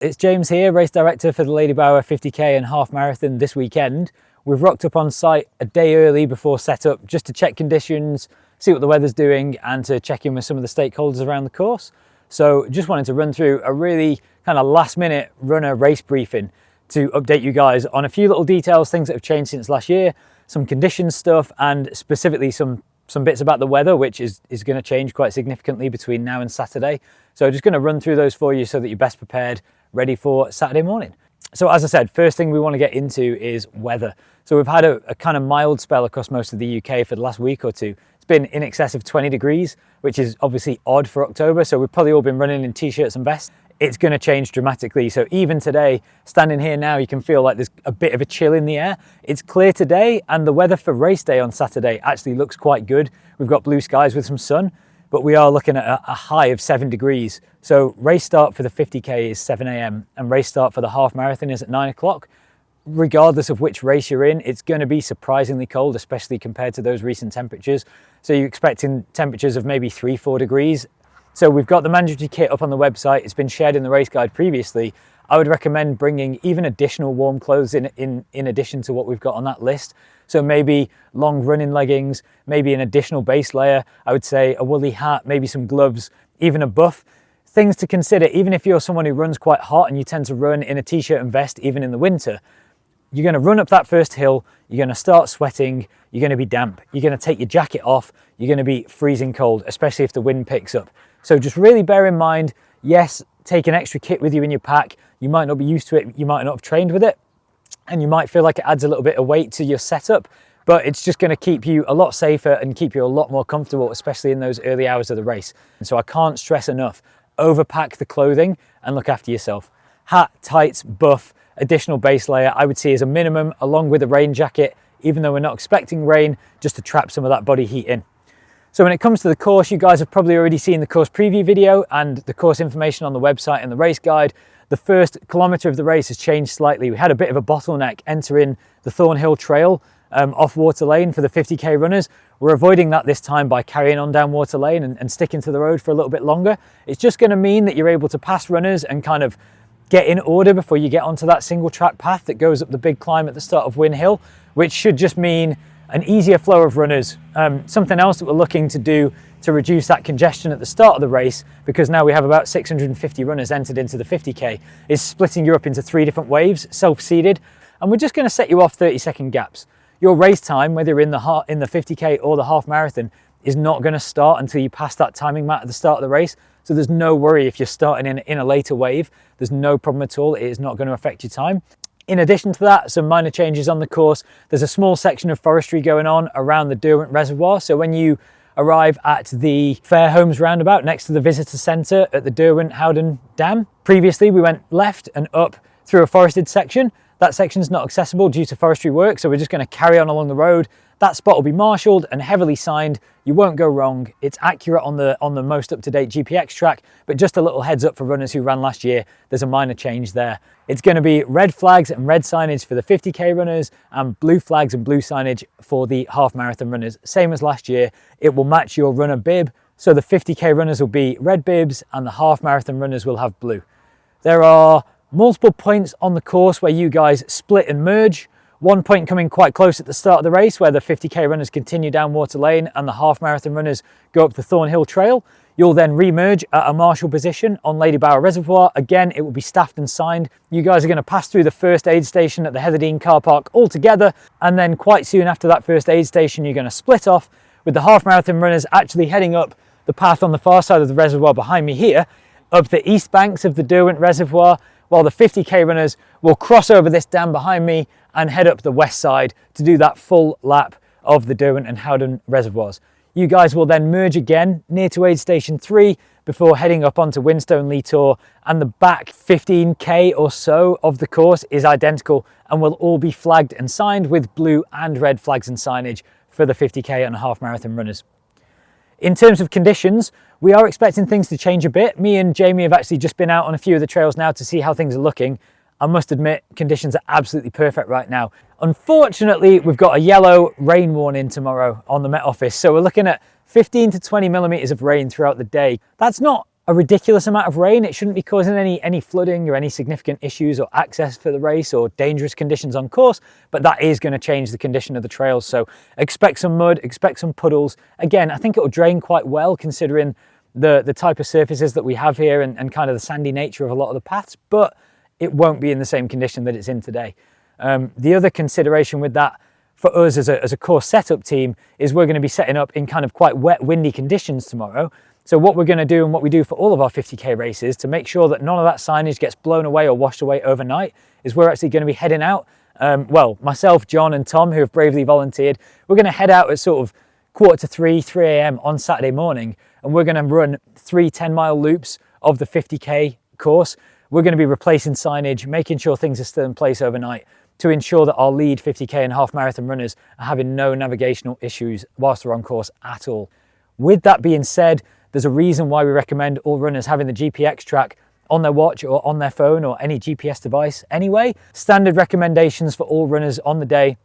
It's James here, race director for the Ladybower 50k and half marathon this weekend. We've rocked up on site a day early before setup just to check conditions, see what the weather's doing and to check in with some of the stakeholders around the course. So just wanted to run through a really kind of last minute runner race briefing to update you guys on a few little details, things that have changed since last year, some conditions stuff and specifically some bits about the weather, which is going to change quite significantly between now and Saturday. So just going to run through those for you so that you're best prepared, ready for Saturday morning. So as I said, first thing we want to get into is weather. So we've had a kind of mild spell across most of the UK for the last week or two. It's been in excess of 20 degrees, which is obviously odd for October. So we've probably all been running in t-shirts and vests. It's going to change dramatically. So even today, standing here now, you can feel like there's a bit of a chill in the air. It's clear today and the weather for race day on Saturday actually looks quite good. We've got blue skies with some sun, but we are looking at a high of 7 degrees. So race start for the 50k is 7 a.m. and race start for the half marathon is at 9 o'clock. Regardless of which race you're in, it's going to be surprisingly cold, especially compared to those recent temperatures. So you're expecting temperatures of maybe 3-4 degrees. So we've got the mandatory kit up on the website. It's been shared in the race guide previously. I would recommend bringing even additional warm clothes in addition to what we've got on that list. So maybe long running leggings, maybe an additional base layer. I would say a woolly hat, maybe some gloves, even a buff. Things to consider, even if you're someone who runs quite hot and you tend to run in a t-shirt and vest, even in the winter, you're going to run up that first hill, you're going to start sweating, you're going to be damp, you're going to take your jacket off, you're going to be freezing cold, especially if the wind picks up. So just really bear in mind, yes, take an extra kit with you in your pack. You might not be used to it, you might not have trained with it, and you might feel like it adds a little bit of weight to your setup, but it's just going to keep you a lot safer and keep you a lot more comfortable, especially in those early hours of the race. And so I can't stress enough, overpack the clothing and look after yourself. Hat, tights, buff, additional base layer, I would see as a minimum, along with a rain jacket, even though we're not expecting rain, just to trap some of that body heat in. So when it comes to the course, you guys have probably already seen the course preview video and the course information on the website and the race guide. The first kilometre of the race has changed slightly. We had a bit of a bottleneck entering the Thornhill Trail off Water Lane for the 50k runners. We're avoiding that this time by carrying on down Water Lane and sticking to the road for a little bit longer. It's just going to mean that you're able to pass runners and kind of get in order before you get onto that single track path that goes up the big climb at the start of Win Hill, which should just mean an easier flow of runners. Something else that we're looking to do to reduce that congestion at the start of the race, because now we have about 650 runners entered into the 50k, is splitting you up into 3 different waves, self-seeded, and we're just going to set you off 30-second gaps. Your race time, whether you're in the 50k or the half marathon, is not going to start until you pass that timing mat at the start of the race. So there's no worry if you're starting in a later wave. There's no problem at all. It is not going to affect your time. In addition to that, some minor changes on the course. There's a small section of forestry going on around the Derwent Reservoir. So when you arrive at the Fairholmes roundabout next to the visitor centre at the Derwent Howden Dam, previously we went left and up through a forested section. That section's not accessible due to forestry work, so we're just going to carry on along the road. That spot will be marshalled and heavily signed. You won't go wrong. It's accurate on the most up-to-date GPX track, but just a little heads up for runners who ran last year, there's a minor change there. It's going to be red flags and red signage for the 50k runners and blue flags and blue signage for the half marathon runners. Same as last year, it will match your runner bib. So the 50k runners will be red bibs and the half marathon runners will have blue. There are multiple points on the course where you guys split and merge. One point coming quite close at the start of the race where the 50k runners continue down Water Lane and the half marathon runners go up the Thornhill Trail. You'll then re-merge at a marshal position on Ladybower Reservoir. Again, it will be staffed and signed. You guys are going to pass through the first aid station at the Heatherdean car park all together, and then quite soon after that first aid station you're going to split off with the half marathon runners actually heading up the path on the far side of the reservoir behind me here, up the east banks of the Derwent Reservoir, while the 50k runners will cross over this dam behind me and head up the west side to do that full lap of the Derwent and Howden reservoirs. You guys will then merge again near to aid station 3 before heading up onto Winstone Lee Tor, and the back 15k or so of the course is identical and will all be flagged and signed with blue and red flags and signage for the 50k and half marathon runners. In terms of conditions, we are expecting things to change a bit. Me and Jamie have actually just been out on a few of the trails now to see how things are looking. I must admit, conditions are absolutely perfect right now. Unfortunately, we've got a yellow rain warning tomorrow on the Met Office, so we're looking at 15 to 20 millimeters of rain throughout the day. That's not a ridiculous amount of rain. It shouldn't be causing any flooding or any significant issues or access for the race or dangerous conditions on course, but that is going to change the condition of the trails. So expect some mud, expect some puddles. Again, I think it will drain quite well considering the type of surfaces that we have here and kind of the sandy nature of a lot of the paths, but it won't be in the same condition that it's in today. The other consideration with that for us as a course setup team is we're going to be setting up in kind of quite wet, windy conditions tomorrow. So what we're going to do and what we do for all of our 50k races to make sure that none of that signage gets blown away or washed away overnight is we're actually going to be heading out. Well, myself, John and Tom, who have bravely volunteered, we're going to head out at sort of 2:45, 3 a.m. on Saturday morning, and we're going to run 3 10-mile loops of the 50k course. We're going to be replacing signage, making sure things are still in place overnight to ensure that our lead 50k and half marathon runners are having no navigational issues whilst they're on course at all. With that being said, there's a reason why we recommend all runners having the GPX track on their watch or on their phone or any GPS device anyway. Standard recommendations for all runners on the day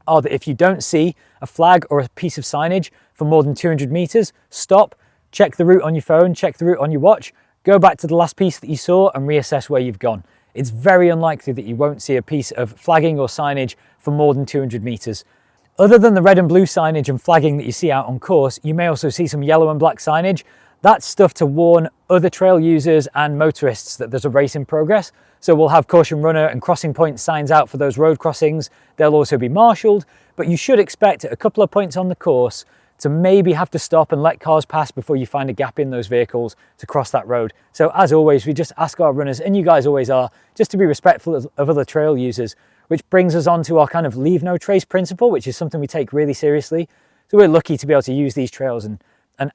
are that if you don't see a flag or a piece of signage for more than 200 meters, stop, check the route on your phone, check the route on your watch, go back to the last piece that you saw and reassess where you've gone. It's very unlikely that you won't see a piece of flagging or signage for more than 200 meters. Other than the red and blue signage and flagging that you see out on course, you may also see some yellow and black signage. That's stuff to warn other trail users and motorists that there's a race in progress. So we'll have caution runner and crossing point signs out for those road crossings. They'll also be marshalled, but you should expect at a couple of points on the course to maybe have to stop and let cars pass before you find a gap in those vehicles to cross that road. So as always, we just ask our runners, and you guys always are, just to be respectful of other trail users, which brings us on to our kind of leave no trace principle, which is something we take really seriously. So we're lucky to be able to use these trails and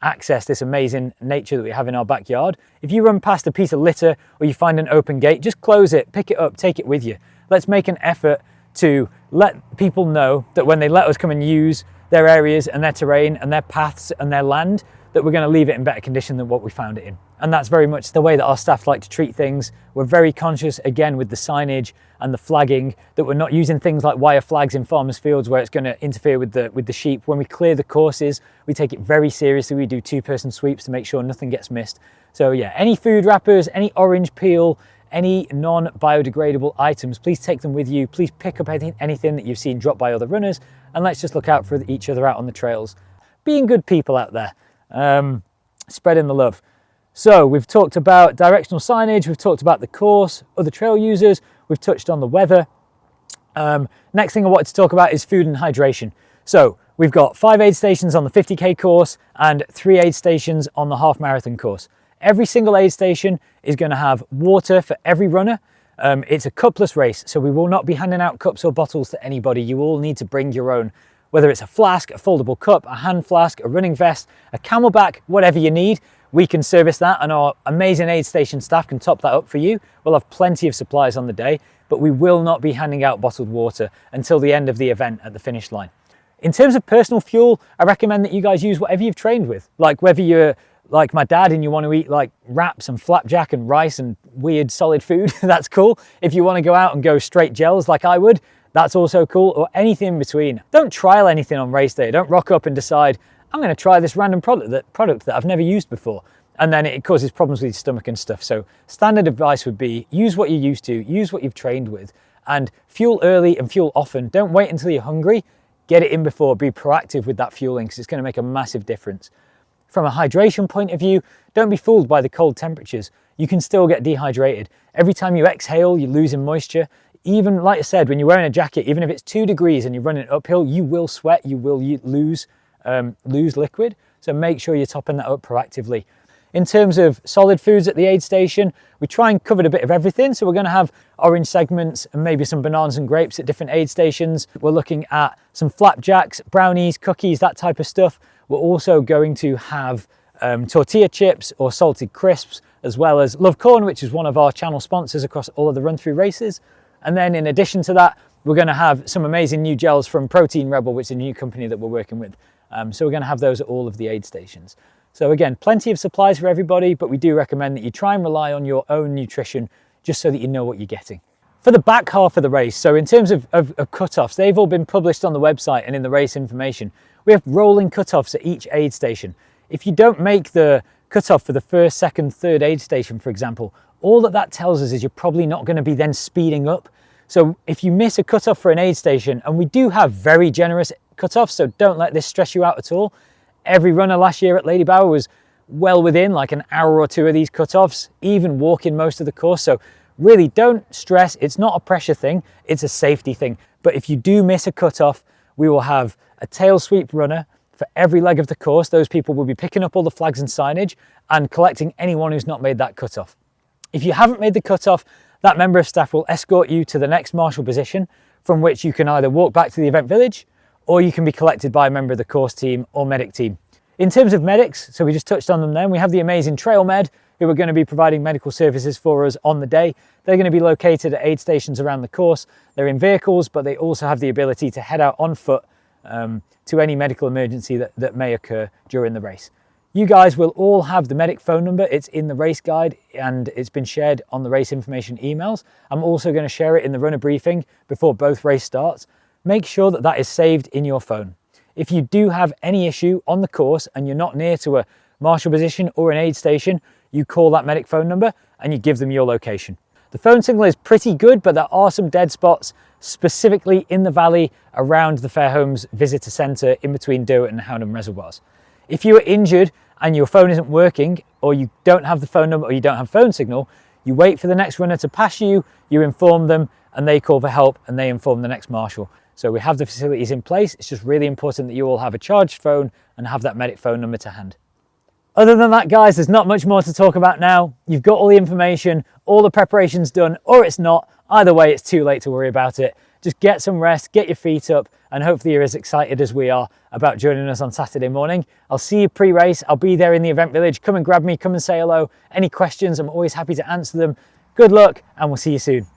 access this amazing nature that we have in our backyard. If you run past a piece of litter or you find an open gate, just close it, pick it up, take it with you. Let's make an effort to let people know that when they let us come and use their areas and their terrain and their paths and their land, that we're going to leave it in better condition than what we found it in. And that's very much the way that our staff like to treat things. We're very conscious, again, with the signage and the flagging, that we're not using things like wire flags in farmers' fields where it's going to interfere with the sheep. When we clear the courses, we take it very seriously. We do 2-person sweeps to make sure nothing gets missed. So yeah, any food wrappers, any orange peel, any non-biodegradable items, please take them with you. Please pick up anything that you've seen dropped by other runners, and let's just look out for each other out on the trails. Being good people out there, spreading the love. So we've talked about directional signage, we've talked about the course, other trail users, we've touched on the weather. Next thing I wanted to talk about is food and hydration. So we've got 5 aid stations on the 50k course and 3 aid stations on the half marathon course. Every single aid station is going to have water for every runner. It's a cupless race, so we will not be handing out cups or bottles to anybody. You all need to bring your own, whether it's a flask, a foldable cup, a hand flask, a running vest, a Camelback, whatever you need. We can service that, and our amazing aid station staff can top that up for you. We'll have plenty of supplies on the day, but we will not be handing out bottled water until the end of the event at the finish line. In terms of personal fuel, I recommend that you guys use whatever you've trained with. Like whether you're like my dad and you want to eat like wraps and flapjack and rice and weird solid food, that's cool. If you want to go out and go straight gels like I would, that's also cool, or anything in between. Don't trial anything on race day. Don't rock up and decide, I'm going to try this random product that I've never used before, and then it causes problems with your stomach and stuff. So standard advice would be use what you're used to, use what you've trained with, and fuel early and fuel often. Don't wait until you're hungry. Get it in before. Be proactive with that fueling because it's going to make a massive difference. From a hydration point of view, don't be fooled by the cold temperatures. You can still get dehydrated. Every time you exhale, you're losing moisture. Even like I said, when you're wearing a jacket, even if it's 2 degrees and you're running uphill, you will sweat, you will lose liquid. So make sure you're topping that up proactively. In terms of solid foods at the aid station, we try and cover a bit of everything. So we're going to have orange segments and maybe some bananas and grapes at different aid stations. We're looking at some flapjacks, brownies, cookies, that type of stuff. We're also going to have tortilla chips or salted crisps, as well as Love Corn, which is one of our channel sponsors across all of the run-through races. And then in addition to that, we're going to have some amazing new gels from Protein Rebel, which is a new company that we're working with. So we're going to have those at all of the aid stations. So again, plenty of supplies for everybody, but we do recommend that you try and rely on your own nutrition just so that you know what you're getting. For the back half of the race, so in terms of cut-offs, they've all been published on the website and in the race information. We have rolling cut-offs at each aid station. If you don't make the cutoff for the first, second, third aid station, for example, all that tells us is you're probably not going to be then speeding up. So if you miss a cutoff for an aid station, and we do have very generous cutoffs, so don't let this stress you out at all. Every runner last year at Ladybower was well within like an hour or two of these cutoffs, even walking most of the course. So really don't stress. It's not a pressure thing, it's a safety thing. But if you do miss a cutoff, we will have a tail sweep runner for every leg of the course. Those people will be picking up all the flags and signage and collecting anyone who's not made that cutoff. If you haven't made the cutoff, that member of staff will escort you to the next marshal position, from which you can either walk back to the event village or you can be collected by a member of the course team or medic team. In terms of medics, so we just touched on them then, we have the amazing Trail Med, who are going to be providing medical services for us on the day. They're going to be located at aid stations around the course. They're in vehicles, but they also have the ability to head out on foot to any medical emergency that may occur during the race. You guys will all have the medic phone number. It's in the race guide and it's been shared on the race information emails. I'm also going to share it in the runner briefing before both race starts. Make sure that is saved in your phone. If you do have any issue on the course and you're not near to a marshal position or an aid station, you call that medic phone number and you give them your location. The phone signal is pretty good, but there are some dead spots, specifically in the valley around the Fairholmes Visitor Centre in between Derwent and Houndham Reservoirs. If you are injured and your phone isn't working, or you don't have the phone number or you don't have phone signal, you wait for the next runner to pass you, you inform them and they call for help and they inform the next marshal. So we have the facilities in place. It's just really important that you all have a charged phone and have that medic phone number to hand. Other than that, guys, there's not much more to talk about now. You've got all the information, all the preparations done, or it's not. Either way, it's too late to worry about it. Just get some rest, get your feet up, and hopefully you're as excited as we are about joining us on Saturday morning. I'll see you pre-race. I'll be there in the event village. Come and grab me, come and say hello. Any questions, I'm always happy to answer them. Good luck, and we'll see you soon.